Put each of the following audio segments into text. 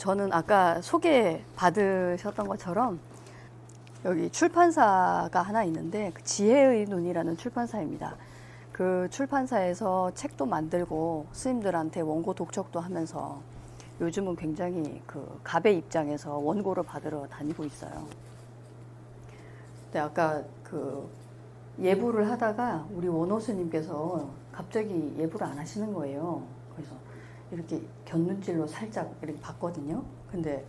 저는 아까 소개 받으셨던 것처럼 여기 출판사가 하나 있는데 그 지혜의 눈이라는 출판사입니다. 그 출판사에서 책도 만들고 스님들한테 원고 독촉도 하면서 요즘은 굉장히 그 갑의 입장에서 원고를 받으러 다니고 있어요. 근데 아까 그 예불을 하다가 우리 원호 스님께서 갑자기 예불을 안 하시는 거예요. 그래서 이렇게 곁눈질로 살짝 이렇게 봤거든요. 근데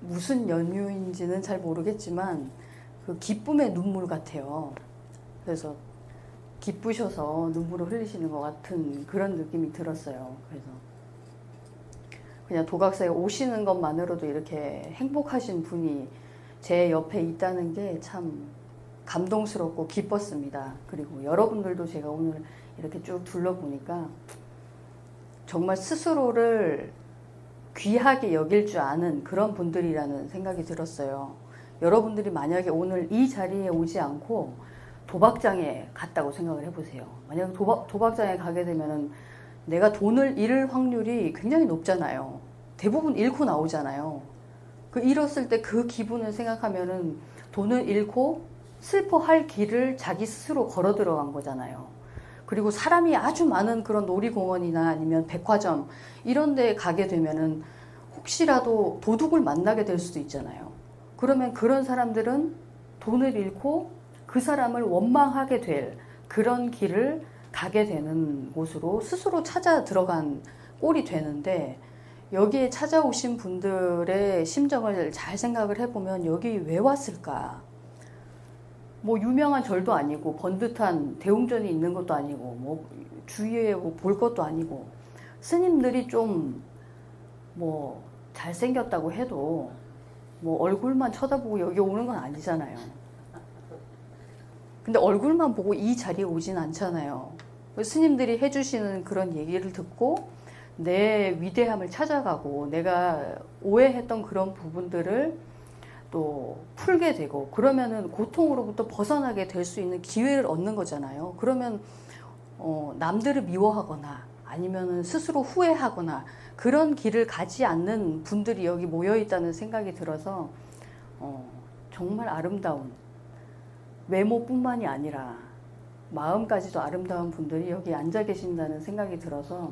무슨 연유인지는 잘 모르겠지만 그 기쁨의 눈물 같아요. 그래서 기쁘셔서 눈물을 흘리시는 것 같은 그런 느낌이 들었어요. 그래서 그냥 도각사에 오시는 것만으로도 이렇게 행복하신 분이 제 옆에 있다는 게 참 감동스럽고 기뻤습니다. 그리고 여러분들도 제가 오늘 이렇게 쭉 둘러보니까 정말 스스로를 귀하게 여길 줄 아는 그런 분들이라는 생각이 들었어요. 여러분들이 만약에 오늘 이 자리에 오지 않고 도박장에 갔다고 생각을 해보세요. 만약에 도박장에 가게 되면은 내가 돈을 잃을 확률이 굉장히 높잖아요. 대부분 잃고 나오잖아요. 그 잃었을 때 그 기분을 생각하면은 돈을 잃고 슬퍼할 길을 자기 스스로 걸어 들어간 거잖아요. 그리고 사람이 아주 많은 그런 놀이공원이나 아니면 백화점 이런 데 가게 되면은 혹시라도 도둑을 만나게 될 수도 있잖아요. 그러면 그런 사람들은 돈을 잃고 그 사람을 원망하게 될 그런 길을 가게 되는 곳으로 스스로 찾아 들어간 꼴이 되는데, 여기에 찾아오신 분들의 심정을 잘 생각을 해보면 여기 왜 왔을까? 뭐 유명한 절도 아니고 번듯한 대웅전이 있는 것도 아니고 뭐 주위에 뭐 볼 것도 아니고, 스님들이 좀 뭐 잘생겼다고 해도 뭐 얼굴만 쳐다보고 여기 오는 건 아니잖아요. 근데 얼굴만 보고 이 자리에 오진 않잖아요. 스님들이 해주시는 그런 얘기를 듣고 내 위대함을 찾아가고 내가 오해했던 그런 부분들을 또 풀게 되고, 그러면은 고통으로부터 벗어나게 될 수 있는 기회를 얻는 거잖아요. 그러면 남들을 미워하거나 아니면은 스스로 후회하거나 그런 길을 가지 않는 분들이 여기 모여 있다는 생각이 들어서 정말 아름다운, 외모뿐만이 아니라 마음까지도 아름다운 분들이 여기 앉아 계신다는 생각이 들어서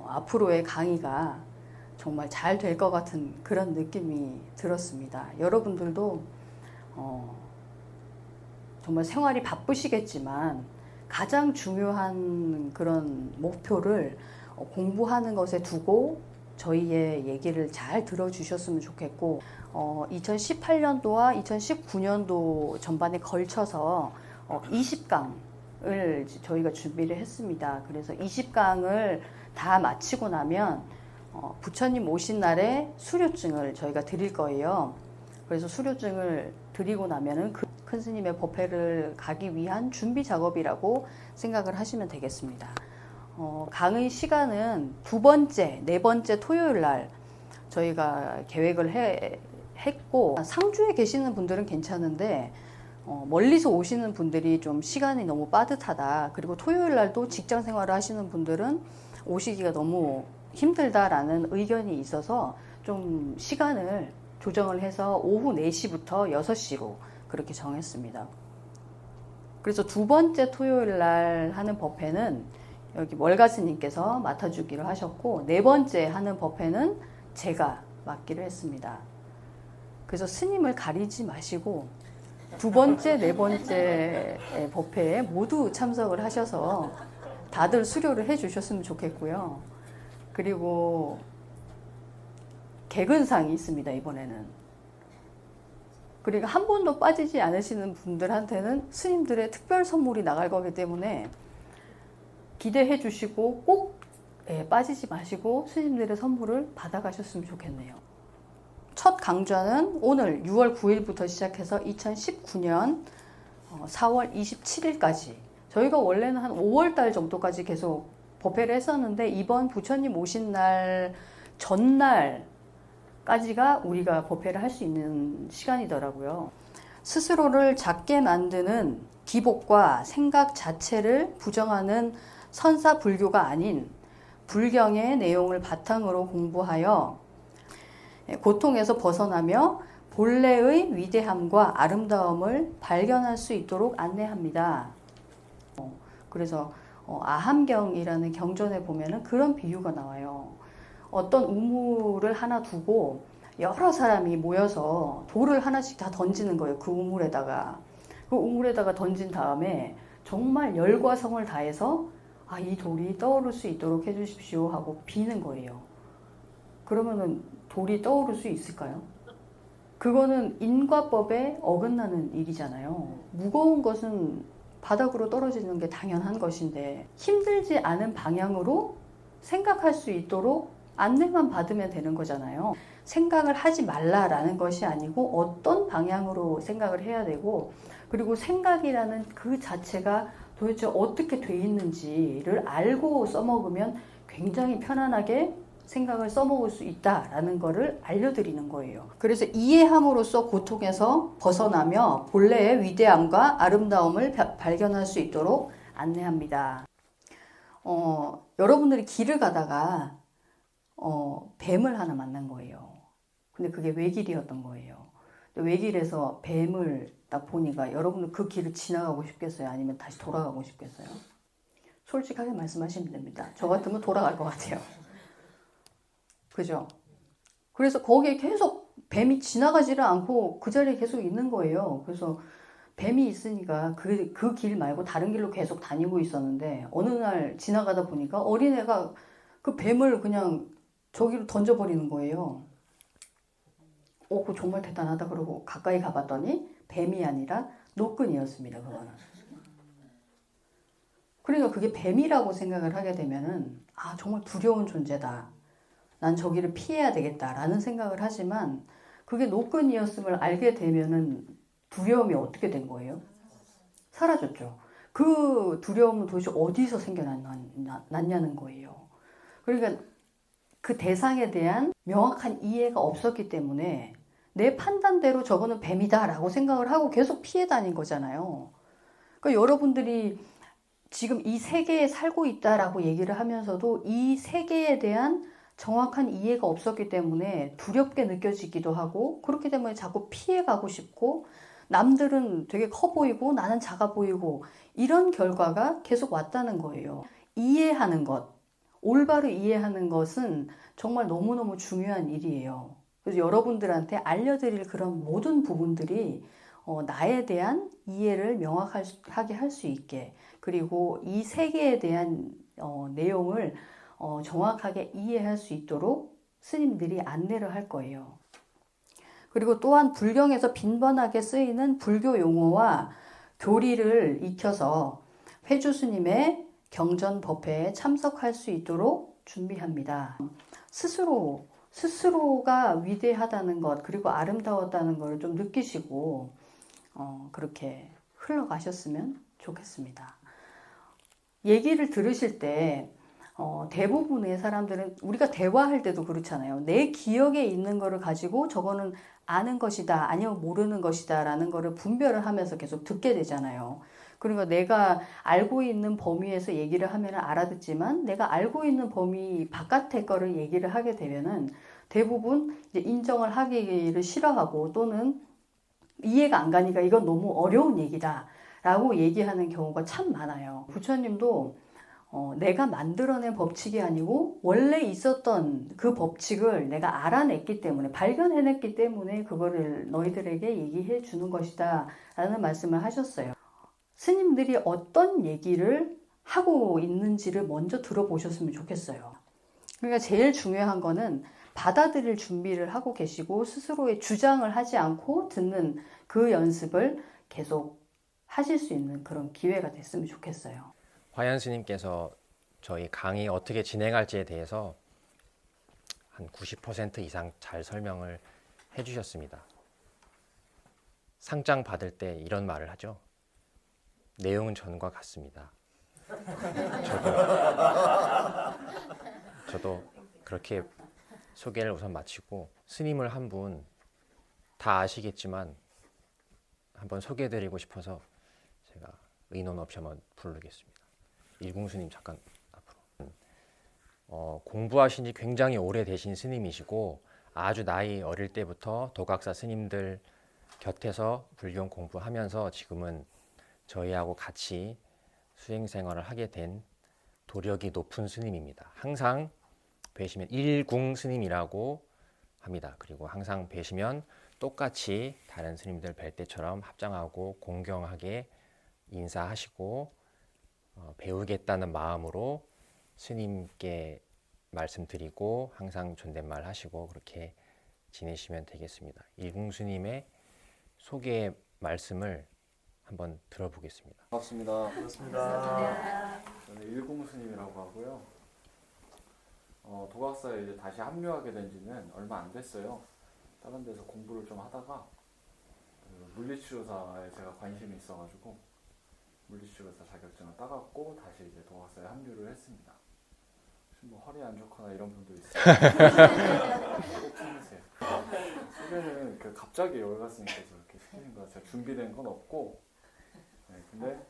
앞으로의 강의가 정말 잘 될 것 같은 그런 느낌이 들었습니다. 여러분들도 정말 생활이 바쁘시겠지만 가장 중요한 그런 목표를 공부하는 것에 두고 저희의 얘기를 잘 들어주셨으면 좋겠고, 2018년도와 2019년도 전반에 걸쳐서 20강을 저희가 준비를 했습니다. 그래서 20강을 다 마치고 나면 부처님 오신 날에 수료증을 저희가 드릴 거예요. 그래서 수료증을 드리고 나면은 그 큰 스님의 법회를 가기 위한 준비 작업이라고 생각을 하시면 되겠습니다. 강의 시간은 두 번째, 네 번째 토요일 날 저희가 계획을 했고, 상주에 계시는 분들은 괜찮은데 멀리서 오시는 분들이 좀 시간이 너무 빠듯하다, 그리고 토요일 날도 직장 생활을 하시는 분들은 오시기가 너무 힘들다라는 의견이 있어서 좀 시간을 조정을 해서 오후 4시부터 6시로 그렇게 정했습니다. 그래서 두 번째 토요일 날 하는 법회는 여기 월가스님께서 맡아주기로 하셨고, 네 번째 하는 법회는 제가 맡기로 했습니다. 그래서 스님을 가리지 마시고 두 번째, 네 번째 법회에 모두 참석을 하셔서 다들 수료를 해 주셨으면 좋겠고요. 그리고 개근상이 있습니다, 이번에는. 그리고 한 번도 빠지지 않으시는 분들한테는 스님들의 특별 선물이 나갈 거기 때문에 기대해 주시고 꼭 빠지지 마시고 스님들의 선물을 받아가셨으면 좋겠네요. 첫 강좌는 오늘 6월 9일부터 시작해서 2019년 4월 27일까지, 저희가 원래는 한 5월달 정도까지 계속 법회를 했었는데 이번 부처님 오신 날 전날까지가 우리가 법회를 할 수 있는 시간이더라고요. 스스로를 작게 만드는 기복과 생각 자체를 부정하는 선사 불교가 아닌 불경의 내용을 바탕으로 공부하여 고통에서 벗어나며 본래의 위대함과 아름다움을 발견할 수 있도록 안내합니다. 그래서 아함경이라는 경전에 보면은 그런 비유가 나와요. 어떤 우물을 하나 두고 여러 사람이 모여서 돌을 하나씩 다 던지는 거예요. 그 우물에다가. 그 우물에다가 던진 다음에 정말 열과 성을 다해서 이 돌이 떠오를 수 있도록 해주십시오 하고 비는 거예요. 그러면은 돌이 떠오를 수 있을까요? 그거는 인과법에 어긋나는 일이잖아요. 무거운 것은 바닥으로 떨어지는 게 당연한 것인데 힘들지 않은 방향으로 생각할 수 있도록 안내만 받으면 되는 거잖아요. 생각을 하지 말라라는 것이 아니고 어떤 방향으로 생각을 해야 되고, 그리고 생각이라는 그 자체가 도대체 어떻게 돼 있는지를 알고 써먹으면 굉장히 편안하게 생각을 써먹을 수 있다라는 것을 알려드리는 거예요. 그래서 이해함으로써 고통에서 벗어나며 본래의 위대함과 아름다움을 발견할 수 있도록 안내합니다. 여러분들이 길을 가다가 뱀을 하나 만난 거예요. 근데 그게 외길이었던 거예요. 외길에서 뱀을 딱 보니까 여러분들 그 길을 지나가고 싶겠어요? 아니면 다시 돌아가고 싶겠어요? 솔직하게 말씀하시면 됩니다. 저 같으면 돌아갈 것 같아요. 그죠? 그래서 거기에 계속 뱀이 지나가지를 않고 그 자리에 계속 있는 거예요. 그래서 뱀이 있으니까 그 길 말고 다른 길로 계속 다니고 있었는데 어느 날 지나가다 보니까 어린애가 그 뱀을 그냥 저기로 던져버리는 거예요. 그거 정말 대단하다 그러고 가까이 가봤더니 뱀이 아니라 노끈이었습니다. 그거는. 그러니까 그게 뱀이라고 생각을 하게 되면은 정말 두려운 존재다. 난 저기를 피해야 되겠다라는 생각을 하지만 그게 노끈이었음을 알게 되면은 두려움이 어떻게 된 거예요? 사라졌죠. 그 두려움은 도대체 어디서 생겨났냐는 거예요. 그러니까 그 대상에 대한 명확한 이해가 없었기 때문에 내 판단대로 저거는 뱀이다라고 생각을 하고 계속 피해 다닌 거잖아요. 그러니까 여러분들이 지금 이 세계에 살고 있다라고 얘기를 하면서도 이 세계에 대한 정확한 이해가 없었기 때문에 두렵게 느껴지기도 하고, 그렇기 때문에 자꾸 피해가고 싶고, 남들은 되게 커 보이고 나는 작아 보이고, 이런 결과가 계속 왔다는 거예요. 이해하는 것, 올바로 이해하는 것은 정말 너무너무 중요한 일이에요. 그래서 여러분들한테 알려드릴 그런 모든 부분들이 나에 대한 이해를 명확하게 할 수 있게, 그리고 이 세계에 대한 내용을 정확하게 이해할 수 있도록 스님들이 안내를 할 거예요. 그리고 또한 불경에서 빈번하게 쓰이는 불교 용어와 교리를 익혀서 회주 스님의 경전 법회에 참석할 수 있도록 준비합니다. 스스로가 위대하다는 것, 그리고 아름다웠다는 것을 좀 느끼시고 그렇게 흘러가셨으면 좋겠습니다. 얘기를 들으실 때 대부분의 사람들은 우리가 대화할 때도 그렇잖아요. 내 기억에 있는 거를 가지고 저거는 아는 것이다, 아니면 모르는 것이다 라는 거를 분별을 하면서 계속 듣게 되잖아요. 그러니까 내가 알고 있는 범위에서 얘기를 하면 알아듣지만 내가 알고 있는 범위 바깥의 거를 얘기를 하게 되면은 대부분 이제 인정을 하기를 싫어하고 또는 이해가 안 가니까 이건 너무 어려운 얘기다 라고 얘기하는 경우가 참 많아요. 부처님도 내가 만들어낸 법칙이 아니고 원래 있었던 그 법칙을 내가 알아냈기 때문에, 발견해냈기 때문에 그거를 너희들에게 얘기해 주는 것이다 라는 말씀을 하셨어요. 스님들이 어떤 얘기를 하고 있는지를 먼저 들어보셨으면 좋겠어요. 그러니까 제일 중요한 거는 받아들일 준비를 하고 계시고 스스로의 주장을 하지 않고 듣는 그 연습을 계속 하실 수 있는 그런 기회가 됐으면 좋겠어요. 화연 스님께서 저희 강의 어떻게 진행할지에 대해서 한 90% 이상 잘 설명을 해주셨습니다. 상장 받을 때 이런 말을 하죠. 내용은 전과 같습니다. 저도 그렇게 소개를 우선 마치고 스님을 한 분 다 아시겠지만 한번 소개해드리고 싶어서 제가 의논 없이 한번 부르겠습니다. 일궁스님 잠깐 앞으로. 공부하신 지 굉장히 오래되신 스님이시고 아주 나이 어릴 때부터 도각사 스님들 곁에서 불경 공부하면서 지금은 저희하고 같이 수행생활을 하게 된 도력이 높은 스님입니다. 항상 뵈시면 일궁 스님이라고 합니다. 그리고 항상 뵈시면 똑같이 다른 스님들 뵐 때처럼 합장하고 공경하게 인사하시고 배우겠다는 마음으로 스님께 말씀드리고 항상 존댓말 하시고 그렇게 지내시면 되겠습니다. 일궁 스님의 소개 말씀을 한번 들어보겠습니다. 반갑습니다. 반갑습니다. 저는 일궁 스님이라고 하고요. 도각사에 이제 다시 합류하게 된 지는 얼마 안 됐어요. 다른 데서 공부를 좀 하다가 물리치료사에 제가 관심이 있어가지고 물리치료사 자격증을 따갖고 다시 이제 도각사에 합류를 했습니다. 혹시 뭐 허리 안 좋거나 이런 분도 있어요. 꼭 참으세요. 소개는 갑자기 여기 스님께서 이렇게 시키신 거 제가 준비된 건 없고, 네, 근데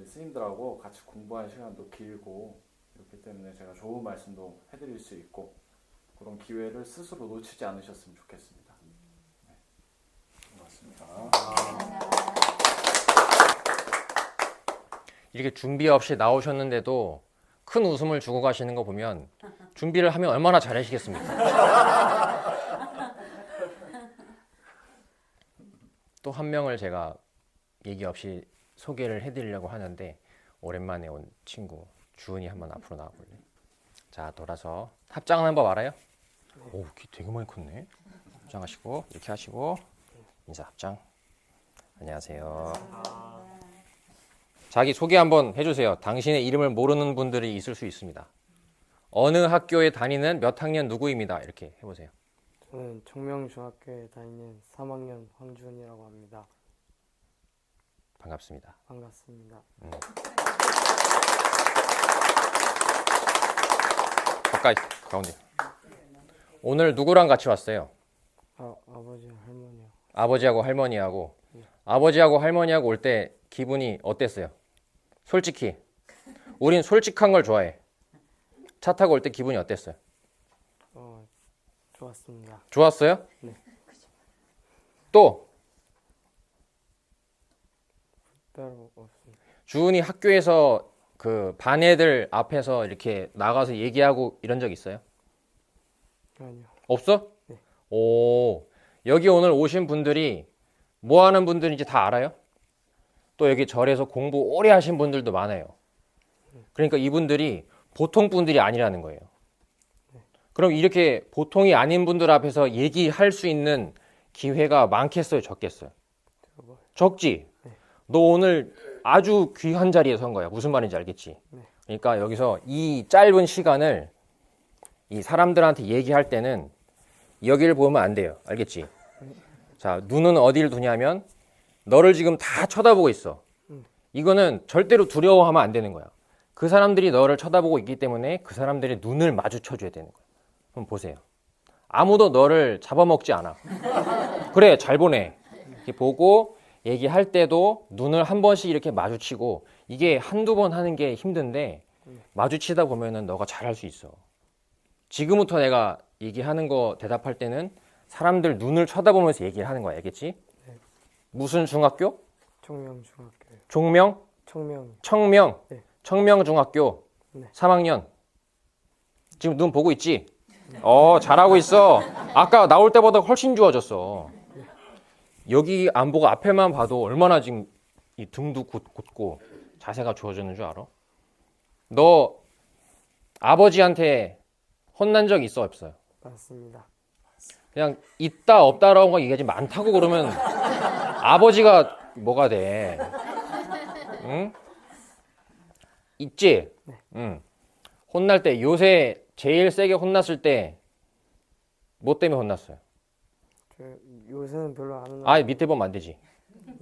스님들하고 같이 공부한 시간도 길고 그렇기 때문에 제가 좋은 말씀도 해드릴 수 있고 그런 기회를 스스로 놓치지 않으셨으면 좋겠습니다. 네, 고맙습니다. 이렇게 준비 없이 나오셨는데도 큰 웃음을 주고 가시는 거 보면 준비를 하면 얼마나 잘하시겠습니까? 또 한 명을 제가 얘기 없이 소개를 해드리려고 하는데 오랜만에 온 친구 주은이 한번 앞으로 나와볼래? 자, 돌아서 합장하는 법 알아요? 오, 키 되게 많이 컸네. 합장하시고 이렇게 하시고 인사 합장. 안녕하세요. 자기 소개 한번 해주세요. 당신의 이름을 모르는 분들이 있을 수 있습니다. 어느 학교에 다니는 몇 학년 누구입니다. 이렇게 해보세요. 저는 청명중학교에 다니는 3학년 황준이라고 합니다. 반갑습니다. 반갑습니다. 가까이 가운데. 오늘 누구랑 같이 왔어요? 아버지, 할머니요. 아버지하고 할머니하고. 아버지하고 할머니하고 올 때 기분이 어땠어요? 솔직히. 우린 솔직한 걸 좋아해. 차 타고 올 때 기분이 어땠어요? 좋았습니다. 좋았어요? 네. 또 따로 없습니다. 주은이 학교에서 그 반 애들 앞에서 이렇게 나가서 얘기하고 이런 적 있어요? 아니요. 없어? 네. 오, 여기 오늘 오신 분들이 뭐 하는 분들인지 다 알아요? 또 여기 절에서 공부 오래 하신 분들도 많아요. 그러니까 이분들이 보통 분들이 아니라는 거예요. 그럼 이렇게 보통이 아닌 분들 앞에서 얘기할 수 있는 기회가 많겠어요? 적겠어요? 저거. 적지? 네. 너 오늘 아주 귀한 자리에 선 거야. 무슨 말인지 알겠지? 네. 그러니까 여기서 이 짧은 시간을 이 사람들한테 얘기할 때는 여기를 보면 안 돼요. 알겠지? 자, 눈은 어디를 두냐면 너를 지금 다 쳐다보고 있어. 이거는 절대로 두려워하면 안 되는 거야. 그 사람들이 너를 쳐다보고 있기 때문에 그 사람들의 눈을 마주쳐줘야 되는 거야. 한번 보세요. 아무도 너를 잡아먹지 않아. 그래, 잘 보내. 이렇게 보고 얘기할 때도 눈을 한 번씩 이렇게 마주치고 이게 한두 번 하는 게 힘든데 마주치다 보면은 너가 잘할 수 있어. 지금부터 내가 얘기하는 거 대답할 때는 사람들 눈을 쳐다보면서 얘기를 하는 거야. 알겠지? 네. 무슨 중학교? 청명중학교요. 종명? 청명. 청명. 네. 청명중학교. 네. 3학년. 지금 눈 보고 있지? 잘하고 있어. 아까 나올 때보다 훨씬 좋아졌어. 여기 안 보고 앞에만 봐도 얼마나 지금 이 등도 곧고 자세가 좋아졌는 줄 알아? 너 아버지한테 혼난 적 있어 없어요? 맞습니다. 그냥 있다 없다라는 거 얘기하지 많다고 그러면 아버지가 뭐가 돼? 응? 있지? 네. 응. 혼날 때 요새 제일 세게 혼났을 때 뭐 때문에 혼났어요? 저 요새는 별로 안 혼나. 아, 밑에 보면 안 되지.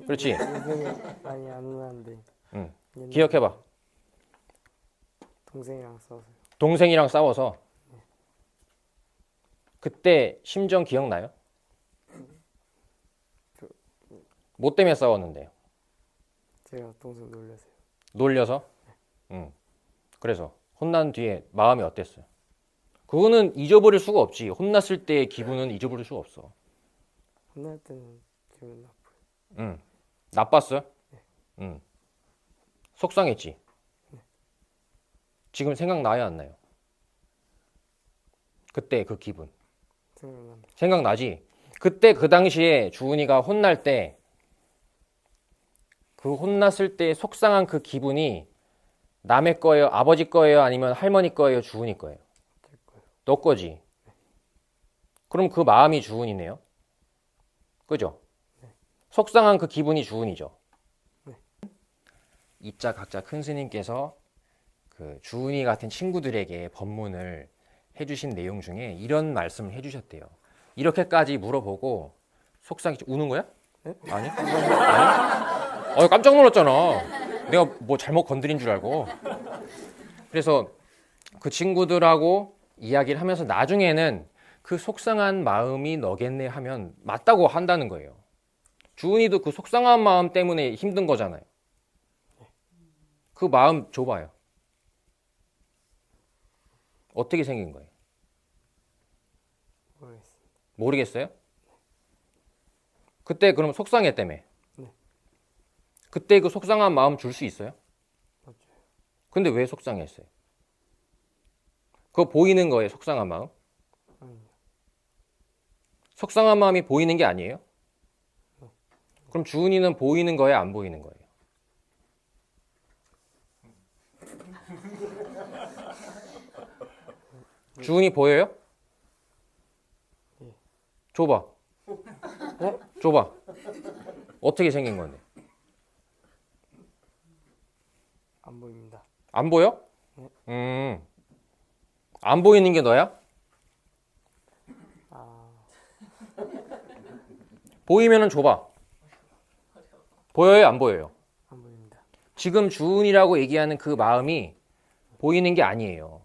그렇지? 요새는 많이 안 혼나는데. 응. 옛날에 기억해봐. 동생이랑 싸워서요. 동생이랑 싸워서 그때 심정 기억나요? 뭐 때문에 싸웠는데요? 제가 동생 놀려서요. 놀려서? 응. 그래서 혼난 뒤에 마음이 어땠어요? 그거는 잊어버릴 수가 없지. 혼났을 때의 기분은 잊어버릴 수가 없어. 혼날 때는 기분 나쁘. 응. 나빴어요? 응. 속상했지? 지금 생각나요, 안 나요? 그때 그 기분. 생각난다. 생각나지? 그때 그 당시에 주은이가 혼날 때 그 혼났을 때 속상한 그 기분이 남의 거예요? 아버지 거예요? 아니면 할머니 거예요? 주은이 거예요? 될 거예요. 너 거지? 그럼 그 마음이 주은이네요? 그죠? 속상한 그 기분이 주은이죠? 이자 각자 큰 스님께서 그 주은이 같은 친구들에게 법문을 해주신 내용 중에 이런 말씀을 해주셨대요. 이렇게까지 물어보고 속상해 우는 거야? 네? 아니? 아니? 깜짝 놀랐잖아. 내가 뭐 잘못 건드린 줄 알고. 그래서 그 친구들하고 이야기를 하면서 나중에는 그 속상한 마음이 너겠네 하면 맞다고 한다는 거예요. 주은이도 그 속상한 마음 때문에 힘든 거잖아요. 그 마음 줘봐요. 어떻게 생긴 거예요? 모르겠습니다. 모르겠어요? 그때 그럼 속상했다며? 네. 그때 그 속상한 마음 줄 수 있어요? 맞아요. 근데 왜 속상했어요? 그거 보이는 거예요, 속상한 마음? 아니요. 속상한 마음이 보이는 게 아니에요? 그럼 주은이는 보이는 거예요, 안 보이는 거예요? 주은이 보여요? 예. 줘봐. 네? 줘봐. 어떻게 생긴 건데? 안 보입니다. 안 보여? 네. 안 보이는 게 너야? 아, 보이면은 줘봐. 보여요, 안 보여요? 안 보입니다. 지금 주은이라고 얘기하는 그 마음이 보이는 게 아니에요.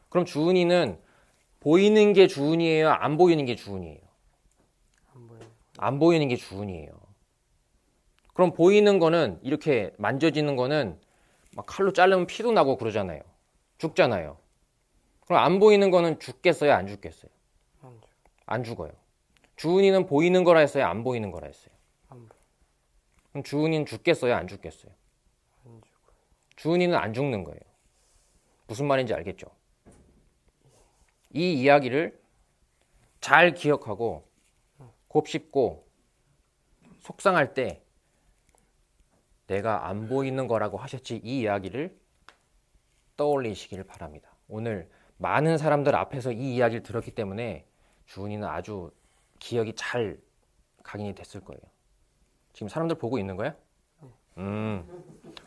그럼 주은이는 보이는 게 주은이에요? 안 보이는 게 주은이에요? 안 보여요. 안 보이는 게 주은이에요. 그럼 보이는 거는 이렇게 만져지는 거는 막 칼로 자르면 피도 나고 그러잖아요. 죽잖아요. 그럼 안 보이는 거는 죽겠어요? 안 죽겠어요? 안 줘. 안 죽어요. 주은이는 보이는 거라 했어요? 안 보이는 거라 했어요? 안 보여. 그럼 주은이는 죽겠어요? 안 죽겠어요? 안 죽어요. 주은이는 안 죽는 거예요. 무슨 말인지 알겠죠? 이 이야기를 잘 기억하고 곱씹고 속상할 때 내가 안 보이는 거라고 하셨지 이 이야기를 떠올리시기를 바랍니다. 오늘 많은 사람들 앞에서 이 이야기를 들었기 때문에 주은이는 아주 기억이 잘 각인이 됐을 거예요. 지금 사람들 보고 있는 거야?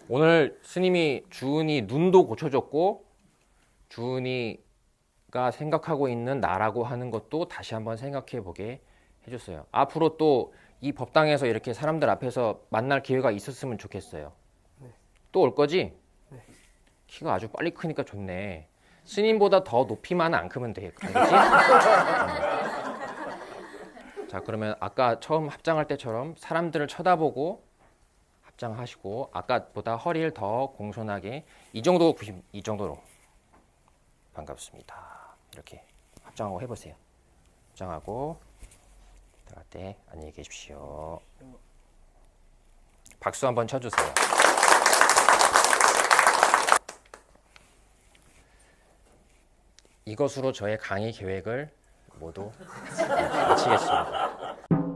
오늘 스님이 주은이 눈도 고쳐줬고 주은이가 생각하고 있는 나라고 하는 것도 다시 한번 생각해 보게 해줬어요. 앞으로 또 이 법당에서 이렇게 사람들 앞에서 만날 기회가 있었으면 좋겠어요. 또 올 거지? 키가 아주 빨리 크니까 좋네. 스님보다 더 높이만 안 크면 돼. 알겠지? 자, 그러면 아까 처음 합장할 때처럼 사람들을 쳐다보고 합장하시고 아까보다 허리를 더 공손하게 이 정도로 반갑습니다. 이렇게 합장하고 해보세요. 합장하고 들어갈 때 안녕히 계십시오. 박수 한번 쳐주세요. 이것으로 저의 강의 계획을 모두 마치겠습니다.